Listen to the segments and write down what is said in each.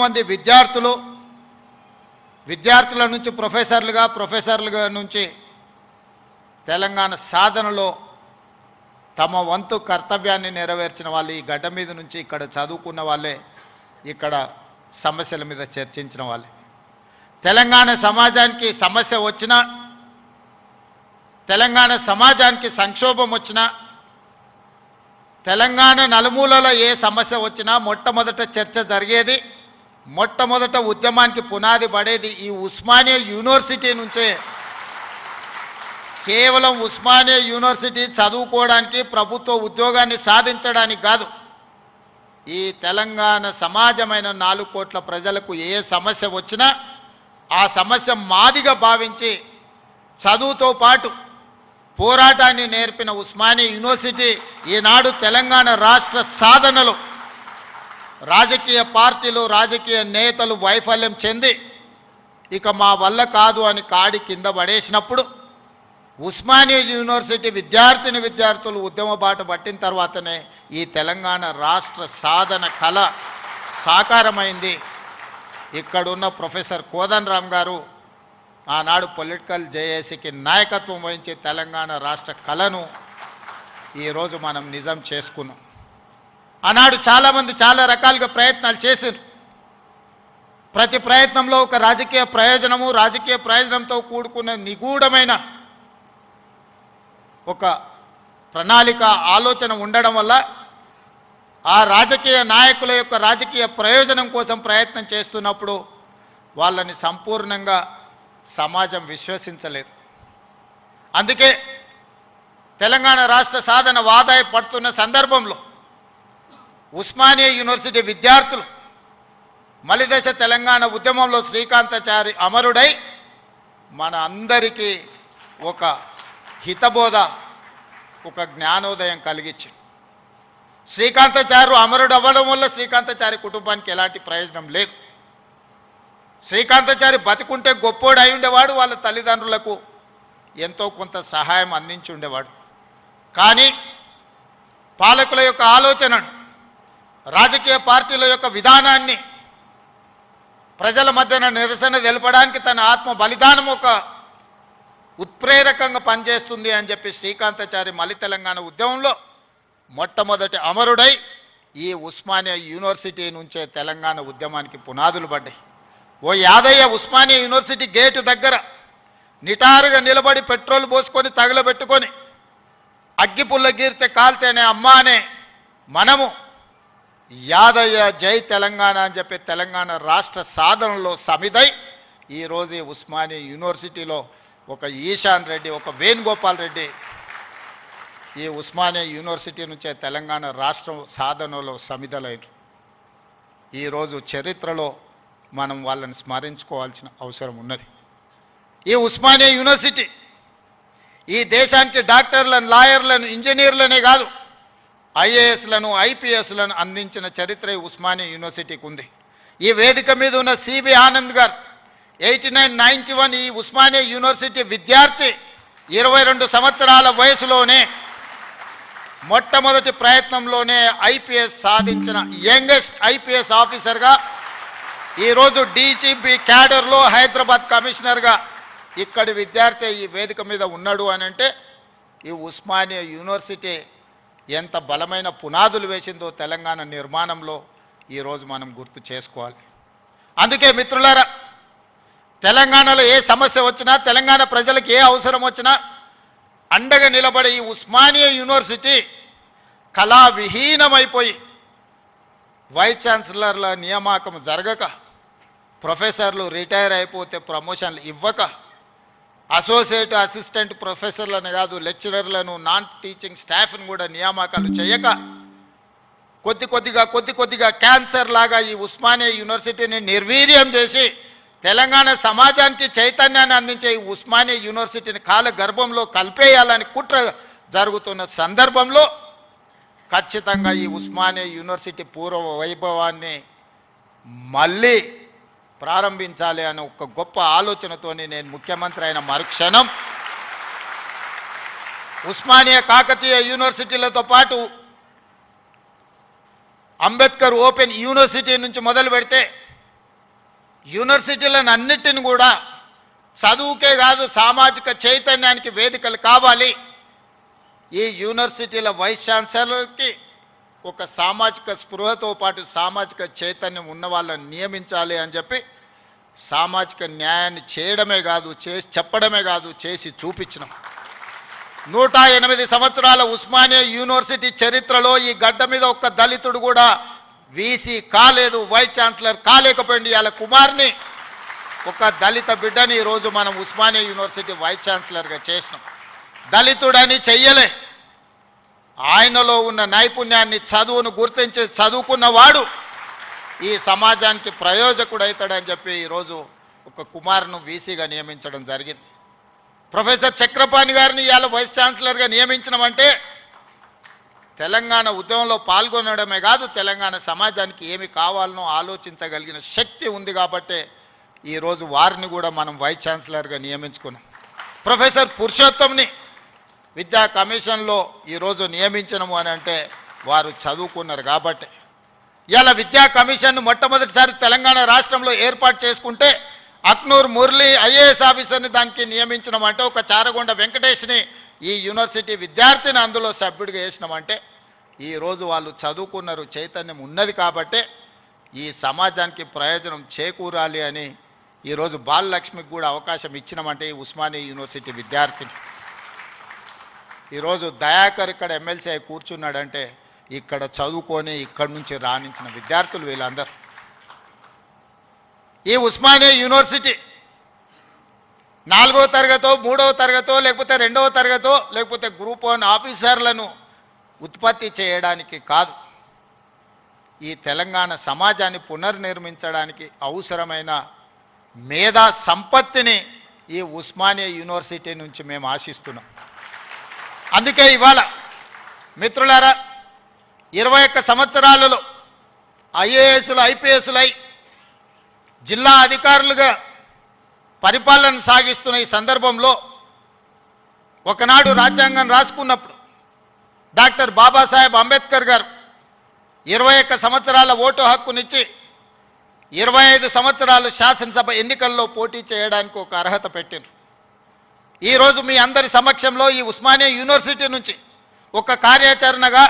మంది విద్యార్థుల నుంచి ప్రొఫెసర్లుగా నుంచి తెలంగాణ సాధనలో తమ వంతు కర్తవ్యాన్ని నెరవేర్చిన వాళ్ళు ఈ గడ్డ మీద నుంచి ఇక్కడ చదువుకున్న వాళ్ళే, ఇక్కడ సమస్యల మీద చర్చించిన వాళ్ళే. తెలంగాణ సమాజానికి సమస్య వచ్చినా, తెలంగాణ సమాజానికి సంక్షోభం వచ్చినా, తెలంగాణ నలుమూలలో ఏ సమస్య వచ్చినా మొట్టమొదట చర్చ జరిగేది, మొట్టమొదట ఉద్యమానికి పునాది పడేది ఈ ఉస్మానియా యూనివర్సిటీ నుంచే. కేవలం ఉస్మానియా యూనివర్సిటీ చదువుకోవడానికి, ప్రభుత్వ ఉద్యోగాన్ని సాధించడానికి కాదు, ఈ తెలంగాణ సమాజమైన 4 కోట్ల ప్రజలకు ఏ సమస్య వచ్చినా ఆ సమస్య మాదిగా భావించి చదువుతో పాటు పోరాటాన్ని నేర్పిన ఉస్మానియా యూనివర్సిటీ ఈనాడు తెలంగాణ రాష్ట్ర సాధనలో రాజకీయ పార్టీలు, రాజకీయ నేతలు వైఫల్యం చెంది ఇక మా వల్ల కాదు అని కాడి కింద పడేసినప్పుడు ఉస్మానియా యూనివర్సిటీ విద్యార్థులు ఉద్యమ బాట పట్టిన తర్వాతనే ఈ తెలంగాణ రాష్ట్ర సాధన కళ సాకారమైంది. ఇక్కడున్న ప్రొఫెసర్ కోదండరామ్ గారు ఆనాడు పొలిటికల్ జేఏసీకి నాయకత్వం వహించి తెలంగాణ రాష్ట్ర కళను ఈరోజు మనం నిజం చేసుకున్నాం. ఆనాడు చాలామంది చాలా రకాలుగా ప్రయత్నాలు చేశారు. ప్రతి ప్రయత్నంలో ఒక రాజకీయ ప్రయోజనంతో కూడుకున్న నిగూఢమైన ఒక ప్రణాళిక, ఆలోచన ఉండడం వల్ల ఆ రాజకీయ నాయకుల యొక్క రాజకీయ ప్రయోజనం కోసం ప్రయత్నం చేస్తున్నప్పుడు వాళ్ళని సంపూర్ణంగా సమాజం విశ్వసించలేదు. అందుకే తెలంగాణ రాష్ట్ర సాధన వాదాయ పడుతున్న సందర్భంలో ఉస్మానియా యూనివర్సిటీ విద్యార్థులు మలిదశ తెలంగాణ ఉద్యమంలో శ్రీకాంతాచారి అమరుడై మన అందరికీ ఒక హితబోధ, ఒక జ్ఞానోదయం కలిగించి, శ్రీకాంతాచార్య అమరుడు అవ్వడం వల్ల శ్రీకాంతాచారి కుటుంబానికి ఎలాంటి ప్రయోజనం లేదు. శ్రీకాంతాచారి బతికుంటే గొప్పోడు అయి ఉండేవాడు, వాళ్ళ తల్లిదండ్రులకు ఎంతో కొంత సహాయం అందించి ఉండేవాడు. కానీ పాలకుల యొక్క ఆలోచనను, రాజకీయ పార్టీల యొక్క విధానాన్ని ప్రజల మధ్యన నిరసన తెలపడానికి తన ఆత్మ బలిదానం ఒక ఉత్ప్రేరకంగా పనిచేస్తుంది అని చెప్పి శ్రీకాంతాచారి మలి తెలంగాణ ఉద్యమంలో మొట్టమొదటి అమరుడై ఈ ఉస్మానియా యూనివర్సిటీ నుంచే తెలంగాణ ఉద్యమానికి పునాదులు పడ్డాయి. ఓ యాదయ్య ఉస్మానియా యూనివర్సిటీ గేటు దగ్గర నిటారుగా నిలబడి పెట్రోల్ పోసుకొని తగలబెట్టుకొని అగ్గిపుల్ల గీరితే కాల్తేనే అమ్మ అనే మనము యాదయ్య జై తెలంగాణ అని చెప్పి తెలంగాణ రాష్ట్ర సాధనలో సమిదై ఈరోజు ఈ ఉస్మానియా యూనివర్సిటీలో ఒక ఈశాన్ రెడ్డి, ఒక వేణుగోపాల్ రెడ్డి ఈ ఉస్మానియా యూనివర్సిటీ నుంచే తెలంగాణ రాష్ట్ర సాధనలో సమిధలైన ఈరోజు చరిత్రలో మనం వాళ్ళని స్మరించుకోవాల్సిన అవసరం ఉన్నది. ఈ ఉస్మానియా యూనివర్సిటీ ఈ దేశానికి డాక్టర్లను, లాయర్లను, ఇంజనీర్లనే కాదు ఐఏఎస్లను, ఐపీఎస్లను అందించిన చరిత్ర ఈ ఉస్మానియా యూనివర్సిటీకి ఉంది. ఈ వేదిక మీద ఉన్న సిబి ఆనంద్ గారు 8991 ఈ ఉస్మానియా యూనివర్సిటీ విద్యార్థి 22 సంవత్సరాల వయసులోనే మొట్టమొదటి ప్రయత్నంలోనే ఐపీఎస్ సాధించిన యంగెస్ట్ ఐపీఎస్ ఆఫీసర్గా ఈరోజు డీజీపీ క్యాడర్లో హైదరాబాద్ కమిషనర్గా ఇక్కడి విద్యార్థి ఈ వేదిక మీద ఉన్నాడు అని అంటే ఈ ఉస్మానియా యూనివర్సిటీ ఎంత బలమైన పునాదులు వేసిందో తెలంగాణ నిర్మాణంలో ఈరోజు మనం గుర్తు చేసుకోవాలి. అందుకే మిత్రులారా, తెలంగాణలో ఏ సమస్య వచ్చినా, తెలంగాణ ప్రజలకు ఏ అవసరం వచ్చినా అండగా నిలబడే ఈ ఉస్మానియా యూనివర్సిటీ కళావిహీనమైపోయి వైస్ ఛాన్సలర్ల నియామకం జరగక, ప్రొఫెసర్లు రిటైర్ అయిపోతే ప్రమోషన్లు ఇవ్వక, అసోసియేట్ అసిస్టెంట్ ప్రొఫెసర్లను కాదు లెక్చరర్లను, నాన్ టీచింగ్ స్టాఫ్ను కూడా నియామకాలు చేయక కొద్ది కొద్దిగా క్యాన్సర్ లాగా ఈ ఉస్మానియా యూనివర్సిటీని నిర్వీర్యం చేసి తెలంగాణ సమాజానికి చైతన్యాన్ని అందించే ఈ ఉస్మానియా యూనివర్సిటీని కాల గర్భంలో కలిపేయాలని కుట్ర జరుగుతున్న సందర్భంలో ఖచ్చితంగా ఈ ఉస్మానియా యూనివర్సిటీ పూర్వ వైభవాన్ని మళ్ళీ ప్రారంభించాలి అనే ఒక గొప్ప ఆలోచనతోని నేను ముఖ్యమంత్రి అయిన మరుక్షణం ఉస్మానియా కాకతీయ యూనివర్సిటీలతో పాటు అంబేద్కర్ ఓపెన్ యూనివర్సిటీ నుంచి మొదలు పెడితే యూనివర్సిటీలను అన్నిటిని కూడా చదువుకే కాదు సామాజిక చైతన్యానికి వేదికలు కావాలి. ఈ యూనివర్సిటీల వైస్ ఛాన్సలర్కి ఒక సామాజిక స్పృహతో పాటు సామాజిక చైతన్యం ఉన్న వాళ్ళని నియమించాలి అని చెప్పి సామాజిక న్యాయాన్ని చేయడమే కాదు, చేసి చెప్పడమే కాదు, చేసి చూపించినాం. 108 సంవత్సరాల ఉస్మానియా యూనివర్సిటీ చరిత్రలో ఈ గడ్డ మీద ఒక్క దళితుడు కూడా వీసీ కాలేదు, వైస్ ఛాన్సలర్ కాలేకపోయింది. వాళ్ళ కుమార్ని ఒక దళిత బిడ్డని ఈరోజు మనం ఉస్మానియా యూనివర్సిటీ వైస్ ఛాన్సలర్గా చేసినాం. దళితుడని చెయ్యలే, ఆయనలో ఉన్న నైపుణ్యాన్ని చదువును గుర్తించి చదువుకున్నవాడు ఈ సమాజానికి ప్రయోజకుడవుతాడని చెప్పి ఈరోజు ఒక కుమార్ను వీసీగా నియమించడం జరిగింది. ప్రొఫెసర్ చక్రపాణి గారిని ఇవాళ వైస్ ఛాన్సలర్గా నియమించడమంటే తెలంగాణ ఉద్యమంలో పాల్గొనడమే కాదు, తెలంగాణ సమాజానికి ఏమి కావాలనో ఆలోచించగలిగిన శక్తి ఉంది కాబట్టే ఈరోజు వారిని కూడా మనం వైస్ ఛాన్సలర్గా నియమించుకున్నాం. ప్రొఫెసర్ పురుషోత్తంని విద్యా కమిషన్లో ఈరోజు నియమించడము అని అంటే వారు చదువుకున్నారు కాబట్టి. ఇలా విద్యా కమిషన్ను మొట్టమొదటిసారి తెలంగాణ రాష్ట్రంలో ఏర్పాటు చేసుకుంటే అక్నూర్ మురళి ఐఏఎస్ ఆఫీసర్ని దానికి నియమించడమంటే, ఒక చారగొండ వెంకటేష్ని ఈ యూనివర్సిటీ విద్యార్థిని అందులో సభ్యుడిగా వేసినామంటే ఈరోజు వాళ్ళు చదువుకున్నారు, చైతన్యం ఉన్నది కాబట్టే ఈ సమాజానికి ప్రయోజనం చేకూరాలి అని ఈరోజు బాలలక్ష్మికి కూడా అవకాశం ఇచ్చినామంటే ఈ ఉస్మానియా యూనివర్సిటీ విద్యార్థిని. ఈరోజు దయాకర్ ఇక్కడ ఎమ్మెల్సీ అయి కూర్చున్నాడంటే ఇక్కడ చదువుకొని ఇక్కడి నుంచి రాణించిన విద్యార్థులు వీళ్ళందరూ. ఈ ఉస్మానియా యూనివర్సిటీ 4వ తరగతో 3వ తరగతో లేకపోతే 2వ తరగతో లేకపోతే గ్రూప్ 1 ఆఫీసర్లను ఉత్పత్తి చేయడానికి కాదు, ఈ తెలంగాణ సమాజాన్ని పునర్నిర్మించడానికి అవసరమైన మేధా సంపత్తిని ఈ ఉస్మానియా యూనివర్సిటీ నుంచి మేము ఆశిస్తున్నాం. అందుకే ఇవాళ మిత్రులారా 21 సంవత్సరాలలో ఐఏఎస్లు ఐపీఎస్లై జిల్లా అధికారులుగా పరిపాలన సాగిస్తున్న ఈ సందర్భంలో ఒకనాడు రాజ్యాంగం రాసుకున్నప్పుడు డాక్టర్ బాబాసాహెబ్ అంబేద్కర్ గారు 21 సంవత్సరాల ఓటు హక్కునిచ్చి 25 సంవత్సరాలు శాసనసభ ఎన్నికల్లో పోటీ చేయడానికి ఒక అర్హత పెట్టారు. ఈరోజు మీ అందరి సమక్షంలో ఈ ఉస్మానియా యూనివర్సిటీ నుంచి ఒక కార్యాచరణగా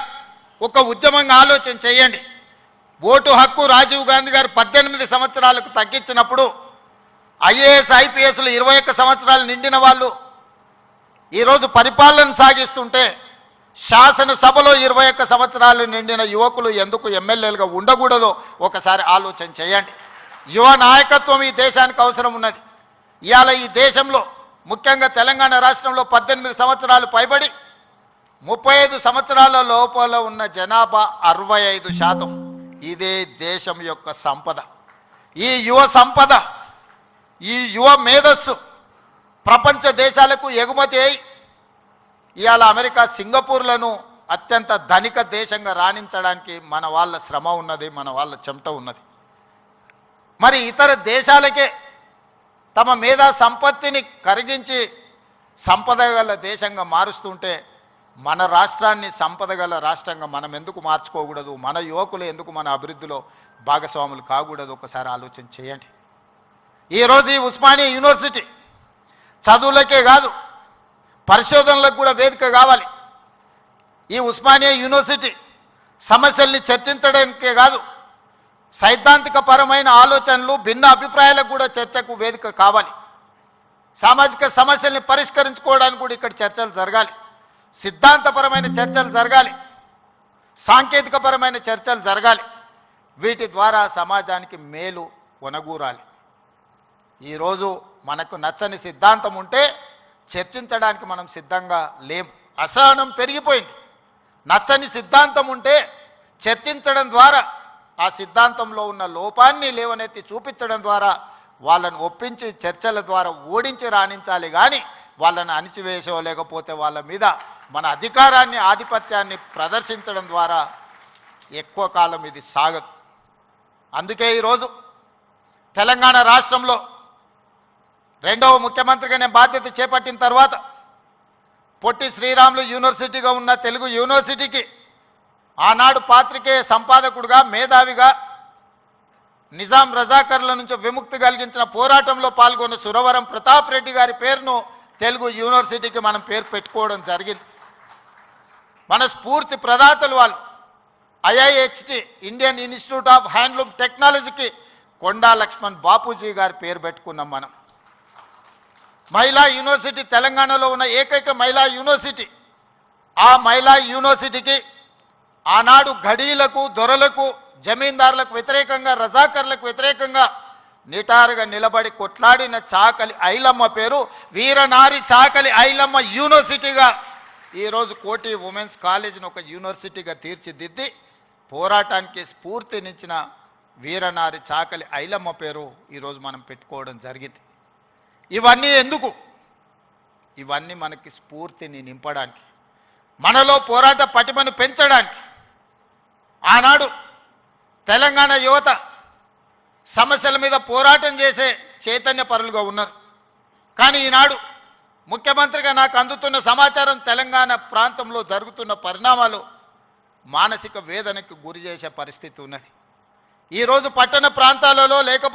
ఒక ఉద్యమంగా ఆలోచన చేయండి. ఓటు హక్కు రాజీవ్ గాంధీ గారు 18 సంవత్సరాలకు తగ్గించినప్పుడు ఐఏఎస్ ఐపీఎస్లు 21 సంవత్సరాలు నిండిన వాళ్ళు ఈరోజు పరిపాలన సాగిస్తుంటే శాసనసభలో 21 సంవత్సరాలు నిండిన యువకులు ఎందుకు ఎమ్మెల్యేలుగా ఉండకూడదో ఒకసారి ఆలోచన చేయండి. యువ నాయకత్వం ఈ దేశానికి అవసరం ఉన్నది. ఇవాళ ఈ దేశంలో ముఖ్యంగా తెలంగాణ రాష్ట్రంలో 18 సంవత్సరాలు పైబడి 35 సంవత్సరాల లోపల ఉన్న జనాభా 65%. ఇదే దేశం యొక్క సంపద. ఈ యువ సంపద, ఈ యువ మేధస్సు ప్రపంచ దేశాలకు ఎగుమతి అయి ఇవాళ అమెరికా సింగపూర్లను అత్యంత ధనిక దేశంగా రాణించడానికి మన వాళ్ళ శ్రమ ఉన్నది, మన వాళ్ళ చెమట ఉన్నది. మరి ఇతర దేశాలకే తమ మేధా సంపత్తిని కరిగించి సంపద గల దేశంగా మారుస్తుంటే మన రాష్ట్రాన్ని సంపద గల రాష్ట్రంగా మనం ఎందుకు మార్చుకోకూడదు? మన యువకులు ఎందుకు మన అభివృద్ధిలో భాగస్వాములు కాకూడదు? ఒకసారి ఆలోచన చేయండి. ఈరోజు ఈ ఉస్మానియా యూనివర్సిటీ చదువులకే కాదు పరిశోధనలకు కూడా వేదిక కావాలి. ఈ ఉస్మానియా యూనివర్సిటీ సమస్యల్ని చర్చించడానికే కాదు సైద్ధాంతిక పరమైన ఆలోచనలు భిన్న అభిప్రాయాలకు కూడా చర్చకు వేదిక కావాలి. సామాజిక సమస్యల్ని పరిష్కరించుకోవడానికి కూడా ఇక్కడ చర్చలు జరగాలి. సిద్ధాంతపరమైన చర్చలు జరగాలి, సాంకేతికపరమైన చర్చలు జరగాలి. వీటి ద్వారా సమాజానికి మేలు ఒనగూరాలి. ఈరోజు మనకు నచ్చని సిద్ధాంతం ఉంటే చర్చించడానికి మనం సిద్ధంగా లేం. అసహనం పెరిగిపోయింది. నచ్చని సిద్ధాంతం ఉంటే చర్చించడం ద్వారా ఆ సిద్ధాంతంలో ఉన్న లోపాన్ని లేవనెత్తి చూపించడం ద్వారా వాళ్ళని ఒప్పించి చర్చల ద్వారా ఓడించి రాణించాలి. కానీ వాళ్ళని అణిచివేసో లేకపోతే వాళ్ళ మీద మన అధికారాన్ని ఆధిపత్యాన్ని ప్రదర్శించడం ద్వారా ఎక్కువ కాలం ఇది సాగదు. అందుకే ఈరోజు తెలంగాణ రాష్ట్రంలో 2వ ముఖ్యమంత్రిగా నేను బాధ్యత చేపట్టిన తర్వాత పొట్టి శ్రీరాములు యూనివర్సిటీగా ఉన్న తెలుగు యూనివర్సిటీకి ఆనాడు పాత్రికేయ సంపాదకుడుగా మేధావిగా నిజాం రజాకర్ల నుంచి విముక్తి కలిగించిన పోరాటంలో పాల్గొన్న సురవరం ప్రతాప్ రెడ్డి గారి పేరును తెలుగు యూనివర్సిటీకి మనం పేరు పెట్టుకోవడం జరిగింది. మన స్ఫూర్తి ప్రదాతలు వాళ్ళు. IIHT Indian institute of handloom టెక్నాలజీకి కొండా లక్ష్మణ్ బాపూజీ గారి పేరు పెట్టుకున్నాం మనం. మహిళా యూనివర్సిటీ తెలంగాణలో ఉన్న ఏకైక మహిళా యూనివర్సిటీ. ఆ మహిళా యూనివర్సిటీకి ఆనాడు ఘడీలకు, దొరలకు, జమీందారులకు వ్యతిరేకంగా, రజాకర్లకు వ్యతిరేకంగా నిటారుగా నిలబడి కొట్లాడిన చాకలి ఐలమ్మ పేరు వీరనారి చాకలి ఐలమ్మ యూనివర్సిటీగా ఈరోజు కోటి ఉమెన్స్ కాలేజీని ఒక యూనివర్సిటీగా తీర్చిదిద్ది పోరాటానికి స్ఫూర్తినిచ్చిన వీరనారి చాకలి ఐలమ్మ పేరు ఈరోజు మనం పెట్టుకోవడం జరిగింది. ఇవన్నీ ఎందుకు? ఇవన్నీ మనకి స్ఫూర్తిని నింపడానికి, మనలో పోరాట పటిమను పెంచడానికి. ఆనాడు తెలంగాణ యువత సమస్యల మీద పోరాటం చేసే చైతన్య పరులుగా ఉన్నారు. కానీ ఈనాడు ముఖ్యమంత్రిగా నాకు అందుతున్న సమాచారం తెలంగాణ ప్రాంతంలో జరుగుతున్న పరిణామాలు మానసిక వేదనకు గురి చేసే పరిస్థితి ఉన్నది. ఈరోజు పట్టణ ప్రాంతాలలో లేకపోతే